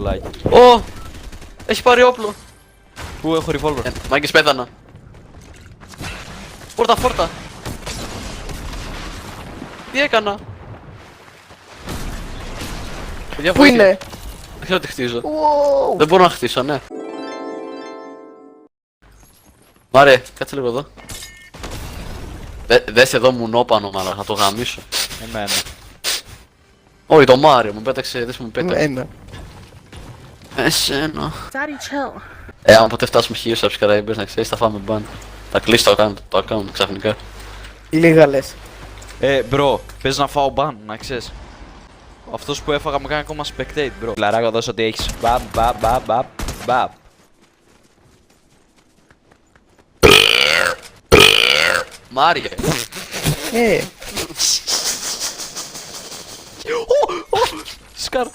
πιστολάκι. Ω! Έχει πάρει όπλο. Πού έχω revolver. Μάγκες πέθανα. Φόρτα, φόρτα. Τι έκανα. Παιδιά, Πού βοήθεια. είναι? Δεν ξέρω τι χτίζω. Wow. Δεν μπορώ να χτίσω, ναι. Μάρε, κάτσε λίγο εδώ. Δες εδώ μου νόπανο, μάλλον, θα το γαμίσω. Εμένα. Όχι, το Μάριο, μου πέταξε, δες μου πέταξε. Ένα. Εσένα. Daddy, chill. Αν ποτέ φτάσουμε 1000 subscribers, να ξέρεις, θα φάμε μπαν. Θα κλείσει το account ξαφνικά. Λίγα λες. Μπρο, πες να φάω μπαν, να ξέρεις. Αυτός που έφαγα με κάνει ακόμα spectate, μπρο. Λαράκο, δώσ' ότι έχεις. Μπαμ. Μάριε. Σκαρ.